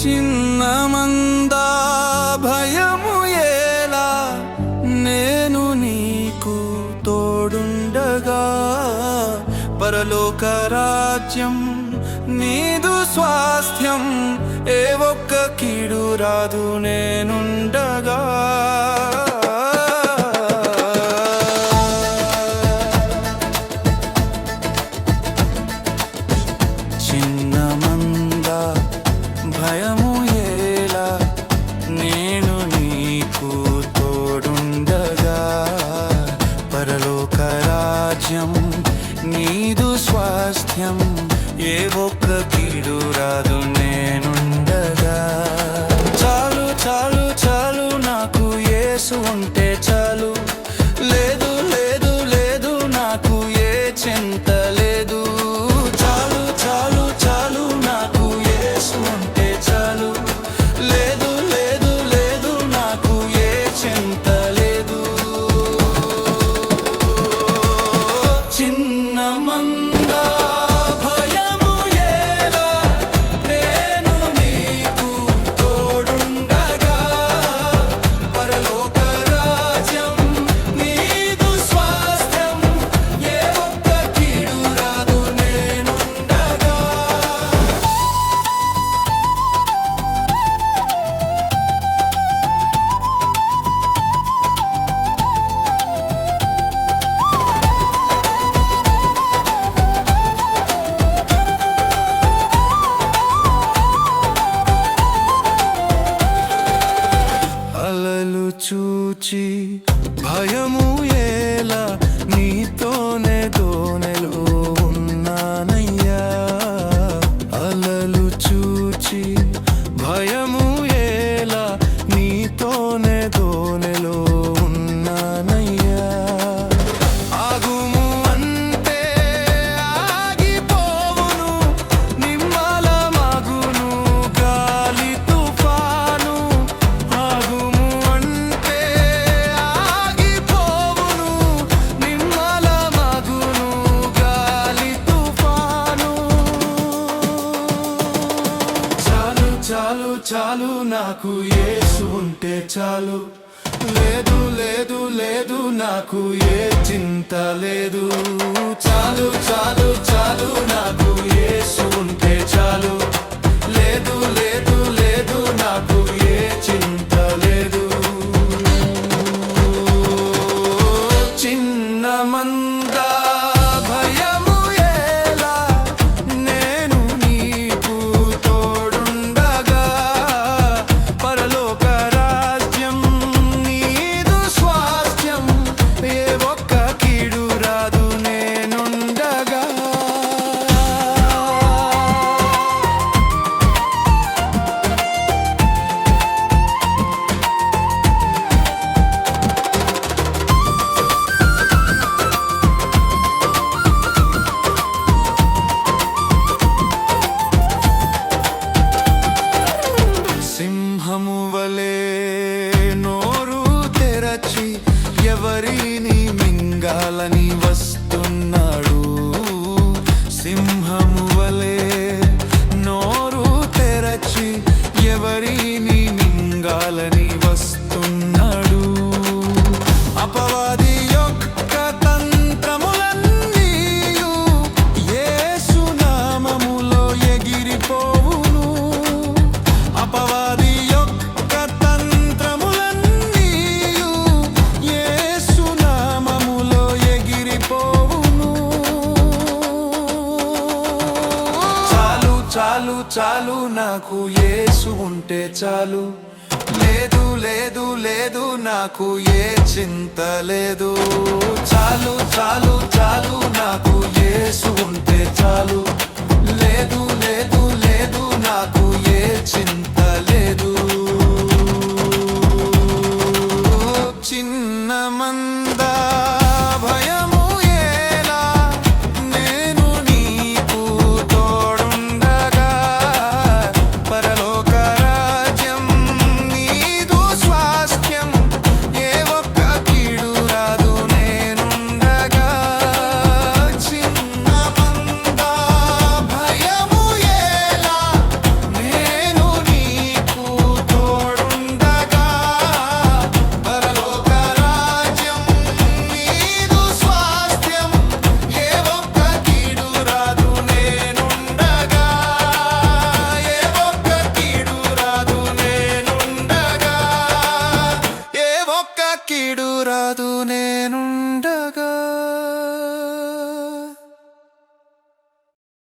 చిన్నమందా భయము ఎలా, నేను నీకు తోడుండగా. పరలోక రాజ్యం నీదు స్వాస్థ్యం, ఏ ఒక్క కీడు రాదు నేనుండగా. చిన్నమందా భయము ఎలా, నేను నీకు తోడుండగా. పరలోక రాజ్యం నీదు స్వాస్థ్యం, ఏ ఒక్క కీడు రాదు నేనుండగా. చాలు చాలు చాలు నాకు యేసు ఉంటే చాలు, లేదు లేదు లేదు నాకు ఏ చింత లేదు. చాలు చాలు చాలు నాకు యేసు ఉంటే చాలు, లేదు లేదు లేదు నాకు ఏ చింత లేదు. చిన్నమందా భయము ఎలా, నేను నీకు తోడుండగా. పరలోక రాజ్యం నీదు స్వాస్థ్యం, ఏ ఒక్క కీడు రాదు నేనుండగా. అలలు చూచి భయము ఎలా, నీతోనే దోనెలో ఉన్నానయ్యా. అలలు చూచి భయము ఎలా, నీతోనే దోనెలో ఉన్నానయ్యా. ఆగుము అంటే ఆగిపోవును, నిమ్మల మగును గాలి తుఫాను. ఆగుము అంటే ఆగిపోవును, నిమ్మల మగును గాలి తుఫాను. చాలు చాలు చాలు నాకు యేసు ఉంటే చాలు, లేదు లేదు లేదు నాకు ఏ చింత లేదు. చాలు చాలు చాలు నాకు యేసు ఉంటే చాలు, లేదు లేదు లేదు నాకు ఏ చింత లేదు. చిన్నమందా భయము ఎలా, నేను నీకు తోడుండగా. పరలోక రాజ్యం నీదు స్వాస్థ్యం, ఏ ఒక్క కీడు రాదు నేనుండగా. సింహము వలె నోరు తెరచి ఎవరిని మింగాలని వస్తున్నాడు. సింహము వలె నోరు తెరచి ఎవరిని మింగాలని వస్తున్నాడు. అపవాది యొక్క తంత్రములన్నీయు యేసు నామములో ఎగిరిపోవును. అపవాది యొక్క తంత్రములన్నీయు యేసు నామములో ఎగిరిపోవును. చాలు చాలు చాలు నాకు యేసు ఉంటే చాలు, లేదు లేదు లేదు నాకు ఏ చింత లేదు. చాలు చాలు చాలు నాకు యేసు ఉంటే చాలు,